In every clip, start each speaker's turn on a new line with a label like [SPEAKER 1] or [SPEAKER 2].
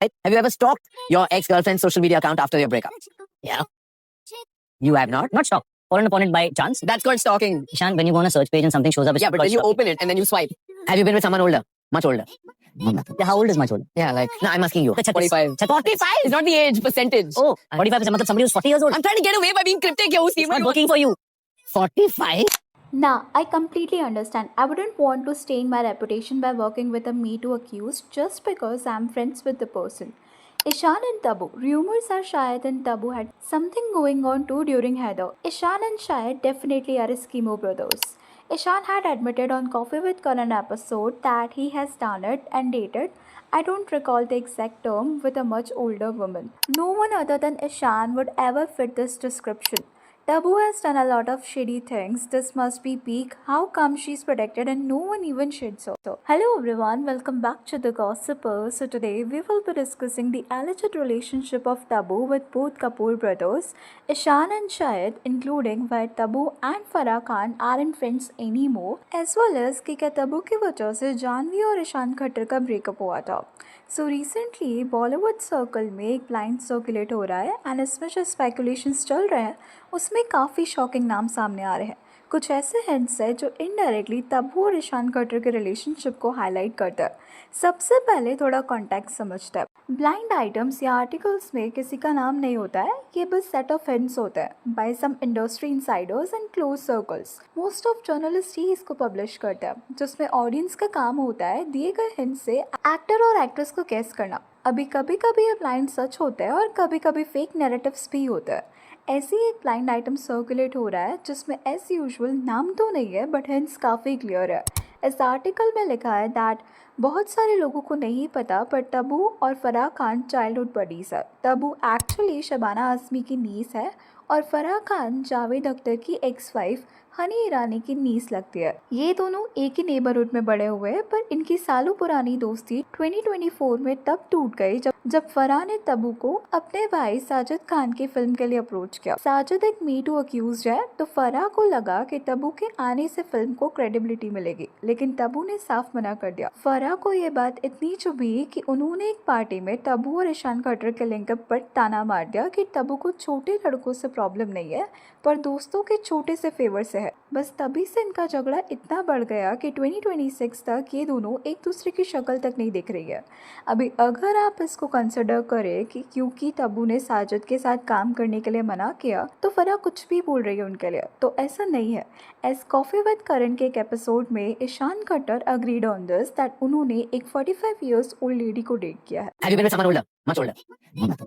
[SPEAKER 1] Have you ever stalked your ex-girlfriend's social media account after your breakup?
[SPEAKER 2] Yeah.
[SPEAKER 1] You have not?
[SPEAKER 2] Not stalk. Fallen upon it by chance.
[SPEAKER 1] That's called stalking.
[SPEAKER 2] Ishan, when you go on a search page and something shows up, it's
[SPEAKER 1] Yeah, but
[SPEAKER 2] called
[SPEAKER 1] then you
[SPEAKER 2] stalking.
[SPEAKER 1] open it and then you swipe. Have you been with someone older? Much older?
[SPEAKER 2] Yeah, how old is much older?
[SPEAKER 1] Yeah, like, no, I'm asking you.
[SPEAKER 2] 45.
[SPEAKER 1] 45 is not the age, percentage.
[SPEAKER 2] Oh, 45 is somebody who's 40 years old.
[SPEAKER 1] I'm trying to get away by being cryptic here.
[SPEAKER 2] It's not working for you.
[SPEAKER 1] 45?
[SPEAKER 3] Nah, I completely understand. I wouldn't want to stain my reputation by working with a Me Too accused just because I'm friends with the person. Ishan and Tabu. Rumors are Shahid and Tabu had something going on too during Heather. Ishan and Shahid definitely are Eskimo brothers. Ishan had admitted on Coffee with Karan episode that he has done it and dated, I don't recall the exact term, with a much older woman. No one other than Ishan would ever fit this description. Tabu has done a lot of shady things. This must be peak. How come she's protected and no one even shits her? Hello everyone, welcome back to The Gossiper. So today we will be discussing the alleged relationship of Tabu with both Kapoor brothers, Ishan and Shahid, including why Tabu and Farah Khan aren't friends anymore, as well as कि क्या तबू की वजह से जानवी और ईशान खट्टर का breakup हुआ था. So recently Bollywood circle में एक ब्लाइंड सर्कुलेट हो रहा है एंड इसमें जो स्पेकुलेशंस चल रहे हैं उसमें काफ़ी शॉकिंग नाम सामने आ रहे हैं. कुछ ऐसे हिंट्स है जो इनडायरेक्टली तब्बू और ईशान खट्टर के रिलेशनशिप को हाईलाइट करता है. सबसे पहले थोड़ा कॉन्टेक्स्ट समझते हैं. ब्लाइंड आइटम्स या आर्टिकल्स में किसी का नाम नहीं होता है, ये बस सेट ऑफ हिंट्स होते हैं by some industry insiders and close circles. Most of journalist ही इसको पब्लिश करते हैं, जिसमें ऑडियंस का काम होता है दिए गए हिंट से एक्टर और एक्ट्रेस को गेस करना. अभी कभी कभी ये ब्लाइंड सच होता है और कभी कभी फेक नैरेटिव्स भी होता है. ऐसी एक ब्लाइंड आइटम सर्कुलेट हो रहा है जिसमें एज यूजुअल नाम तो नहीं है बट हिंट्स काफ़ी क्लियर है. इस आर्टिकल में लिखा है दैट बहुत सारे लोगों को नहीं पता पर तबू और फराह खान चाइल्डहुड बडीज़ है. तबू एक्चुअली शबाना आज़मी की नीस है और फराह खान जावेद अख्तर की एक्स वाइफ हनी ईरानी की नीस लगती है. ये दोनों एक ही नेबरहुड में बड़े हुए हैं पर इनकी सालों पुरानी दोस्ती 2024 में तब टूट गई जब फराह ने तबू को अपने भाई साजिद खान की फिल्म के लिए अप्रोच किया. साजिद एक मी टू अक्यूज है तो फराह को लगा कि तबू के आने से फिल्म को क्रेडिबिलिटी मिलेगी, लेकिन तबू ने साफ मना कर दिया. फराह को ये बात इतनी चुभी कि उन्होंने एक पार्टी में तबू और ईशान खट्टर के लिंकअप पर ताना मार दिया कि तबू को छोटे लड़कों से प्रॉब्लम नहीं है पर दोस्तों के छोटे से फेवर से है. बस तभी से इनका झगड़ा इतना बढ़ गया कि 2026 तक ये दोनों एक दूसरे की शक्ल तक नहीं दिख रही है. अभी अगर आप इसको कंसिडर करें कि क्योंकि तबू ने साजिद के साथ काम करने के लिए मना किया तो फराह कुछ भी बोल रही है उनके लिए, तो ऐसा नहीं है. एज कॉफी विद करण के एक एपिसोड में Ishaan Khatter agreed on this that उन्होंने एक 45 इयर्स ओल्ड लेडी को डेट किया है.
[SPEAKER 1] Have you been with someone older? Much older?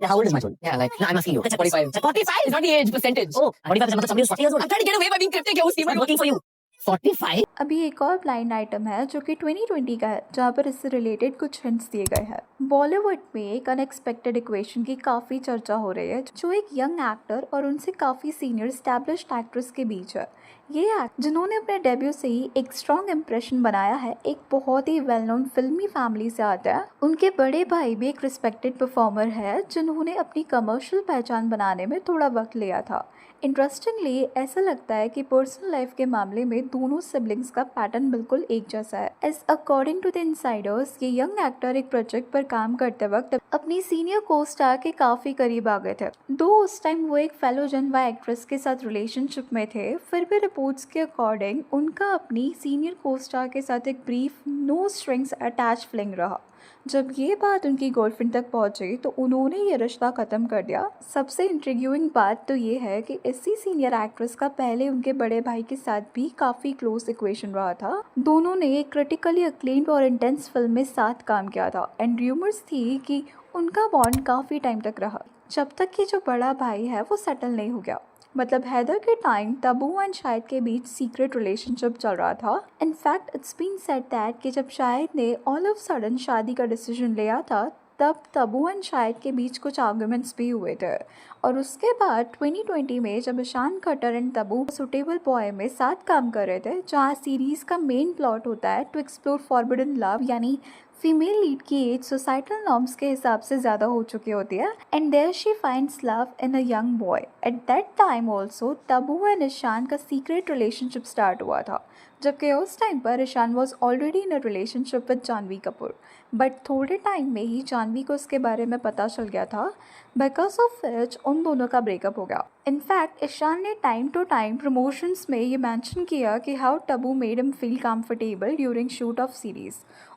[SPEAKER 2] How old is much older?
[SPEAKER 1] Yeah, like, no, I'm asking you.
[SPEAKER 2] 45.
[SPEAKER 1] 45 is not the age, percentage.
[SPEAKER 2] Oh, 45 is somebody who's 40 years old.
[SPEAKER 1] I'm trying to get away by being cryptic here.
[SPEAKER 2] It's not working for you.
[SPEAKER 1] 45?
[SPEAKER 3] अभी एक और blind item है जो कि 2020 का है जहाँ पर इससे रिलेटेड कुछ हिंट्स दिए गए हैं. बॉलीवुड में एक अनएक्सपेक्टेड इक्वेशन की काफ़ी चर्चा हो रही है जो एक यंग एक्टर और उनसे काफ़ी सीनियर एस्टैब्लिश्ड एक्ट्रेस के बीच है. ये एक्टर जिन्होंने अपने डेब्यू से ही एक स्ट्रॉन्ग इम्प्रेशन बनाया है एक बहुत ही वेल नोन फिल्मी फैमिली से आता है. उनके बड़े भाई भी एक रिस्पेक्टेड परफॉर्मर है जिन्होंने अपनी कमर्शियल पहचान बनाने में थोड़ा वक्त लिया था. इंटरेस्टिंगली ऐसा लगता है कि पर्सनल लाइफ के मामले में दोनों सिबलिंग्स का पैटर्न बिल्कुल एक जैसा है. As according to the insiders ये यंग एक्टर एक प्रोजेक्ट पर काम करते वक्त अपनी सीनियर को स्टार के काफ़ी करीब आ गए थे. दो उस टाइम वो एक फेलो जनवा एक्ट्रेस के साथ रिलेशनशिप में थे, फिर भी रिपोर्ट्स के अकॉर्डिंग उनका अपनी सीनियर को स्टार के साथ एक brief no strings attach fling रहा. जब ये बात उनकी गर्लफ्रेंड तक पहुंची तो उन्होंने ये रिश्ता ख़त्म कर दिया. सबसे इंट्रिग्यूइंग बात तो ये है कि इसी सीनियर एक्ट्रेस का पहले उनके बड़े भाई के साथ भी काफ़ी क्लोज इक्वेशन रहा था. दोनों ने एक क्रिटिकली अक्लेम्ड और इंटेंस फिल्म में साथ काम किया था एंड र्यूमर्स थी कि उनका बॉन्ड काफ़ी टाइम तक रहा जब तक कि जो बड़ा भाई है वो सेटल नहीं हो गया. मतलब हैदर के टाइम तबू एंड शाहिद के बीच सीक्रेट रिलेशनशिप चल रहा था. In fact it's been said that कि जब शाहिद ने ऑल ऑफ सडन शादी का डिसीजन लिया था तब तबू एंड शाहिद के बीच कुछ आर्गुमेंट्स भी हुए थे. और उसके बाद 2020 में जब Ishaan Khatter and Tabu suitable boy में साथ काम कर रहे थे जहाँ सीरीज़ का मेन प्लॉट होता है टू एक्सप्लोर फॉरबिडन लव, यानी फीमेल लीड की एज सोसाइटल नॉर्म्स के हिसाब से ज़्यादा हो चुकी होती है and there she finds love in a young boy. At that time also Tabu and Ishaan का सीक्रेट रिलेशनशिप स्टार्ट हुआ था. जबकि उस टाइम पर Ishaan was already in a relationship with Janhvi Kapoor, but थोड़े टाइम में ही जानवी को उसके बारे में पता चल गया था, बिकॉज ऑफ विच उन दोनों का ब्रेकअप हो गया। इनफैक्ट ईशान ने टाइम टू टाइम प्रमोशंस में ये मेंशन किया कि how Tabu made him feel comfortable during shoot of series.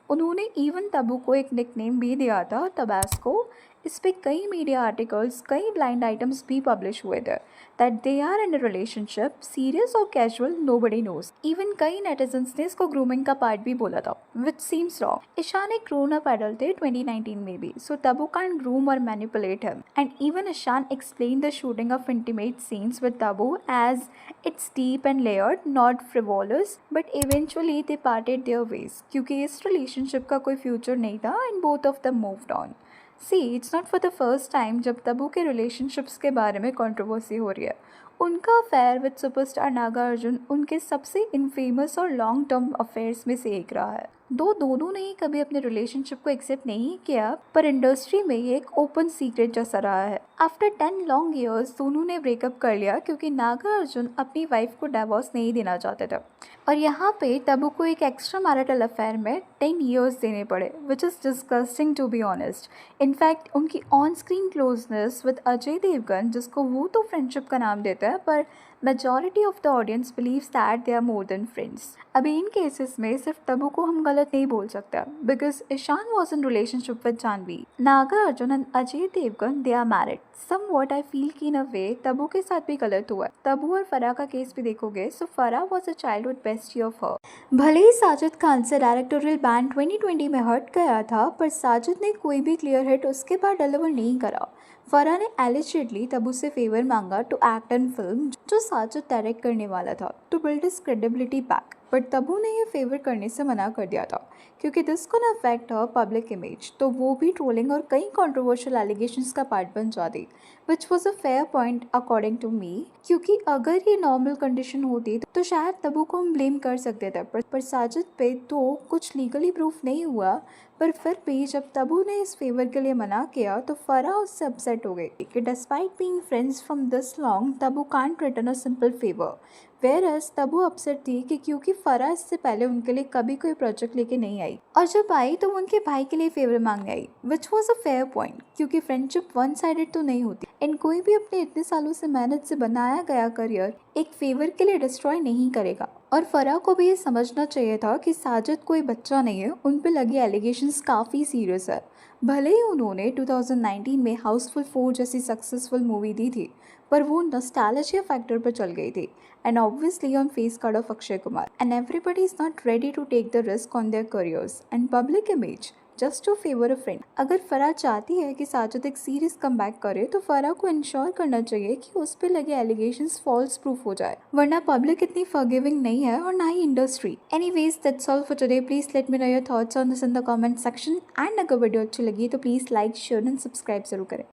[SPEAKER 3] उन्होंने इवन तब्बू को एक निकनेम भी दिया था, तबास्को। इस पे कई मीडिया आर्टिकल्स, कई ब्लाइंड आइटम्स भी पब्लिश हुए थे that they are in a relationship, serious और कैजुअल नोबडी नोज। इवन कई नेटिजन्स ने इसको ग्रूमिंग का पार्ट भी बोला था, विच सीम्स रॉन्ग। ईशान एक ग्रोन अप एडल्ट थे 2019 में भी, सो तब्बू कांट ग्रूम और manipulate him. And even Ishaan explain the shooting of intimate scenes with Tabu as it's deep and layered, not frivolous, but eventually they parted their ways, क्योंकि इस relationship का कोई future नहीं था and both of them moved on. See, it's not for the first time जब तब्बू के relationships के बारे में कंट्रोवर्सी हो रही है। उनका affair with superstar Naga Arjun उनके सबसे इनफेमस और लॉन्ग टर्म अफेयर्स में से एक रहा है। दोनों ने ही कभी अपने रिलेशनशिप को एक्सेप्ट नहीं किया, पर इंडस्ट्री में ये एक ओपन सीक्रेट जैसा रहा है। आफ्टर 10 लॉन्ग ईयर्स दोनों ने ब्रेकअप कर लिया क्योंकि नागा अर्जुन अपनी वाइफ को डिवोर्स नहीं देना चाहते थे, और यहाँ पे तब्बू को एक एक्स्ट्रा मैरिटल अफेयर में 10 ईयर्स देने पड़े, which is disgusting to be honest. In fact उनकी on screen closeness with Ajay Devgn, जिसको वो तो फ्रेंडशिप का नाम देते हैं, पर majority of the audience believes that they are more than friends. अभी इन केसेस में सिर्फ तब्बू को हम गलत नहीं बोल सकते, because Ishaan was in relationship with Janhvi. Naga Arjun and Ajay Devgn they are married. Somewhat I feel कि इन अ वे तब्बू के साथ भी गलत हुआ है। तब्बू और फराह का केस भी देखोगे, so Farah was a childhood bestie of her. भले ही साजिद खान से डायरेक्टोरियल बैन 2020 में हट गया था, पर साजिद ने कोई भी क्लियर हिट उसके बाद डिलीवर नहीं करा। फराह ने एलिजिडली तब्बू से फेवर मांगा टू एक्ट इन फिल्म जो साजिद डायरेक्ट करने वाला था, to build his credibility back, but Tabu ने ये फेवर करने से मना कर दिया था क्योंकि this could affect her public image. तो वो भी ट्रोलिंग और कई कंट्रोवर्शियल एलिगेशंस का पार्ट बन जाती, which was a fair point according to me, क्योंकि अगर ये नॉर्मल कंडीशन होती तो शायद तब्बू को हम ब्लेम कर सकते थे, पर साजिद पे तो कुछ लीगली प्रूफ नहीं हुआ। पर फिर भी जब तब्बू ने इस फेवर के लिए मना किया तो फराह उससे अपसेट हो गई कि despite being friends from this long Tabu can't return a simple favour. Whereas Tabu upset थी कि क्योंकि फराह इससे पहले उनके लिए कभी कोई प्रोजेक्ट लेके नहीं आई, और जब आई तो उनके भाई के लिए फेवर मांगने आई, which was a fair point, क्योंकि फ्रेंडशिप वन साइडेड तो नहीं होती एंड कोई भी अपने इतने सालों से मेहनत से बनाया गया करियर एक फेवर के लिए डिस्ट्रॉय नहीं करेगा। और फराह को भी ये समझना चाहिए था कि साजिद कोई बच्चा नहीं है, उन पे लगे एलिगेशंस काफ़ी सीरियस है। भले ही उन्होंने 2019 में हाउसफुल 4 जैसी सक्सेसफुल मूवी दी थी, पर वो नॉस्टैल्जिया फैक्टर पर चल गई थी, and obviously on face card of Akshay Kumar, and everybody is not ready to take the risk on their careers and public image just to favour a friend. अगर फराह चाहती है कि साजिद एक सीरियस कमबैक करे तो फराह को इंश्योर करना चाहिए कि उस पर लगे एलिगेशंस फॉल्स प्रूफ हो जाए, वरना पब्लिक इतनी फॉरगिविंग नहीं है और ना ही industry. Anyways that's all for today. Please let me know your thoughts on this in the comment section, and अगर वीडियो अच्छी लगी तो please like, share and subscribe जरूर करें।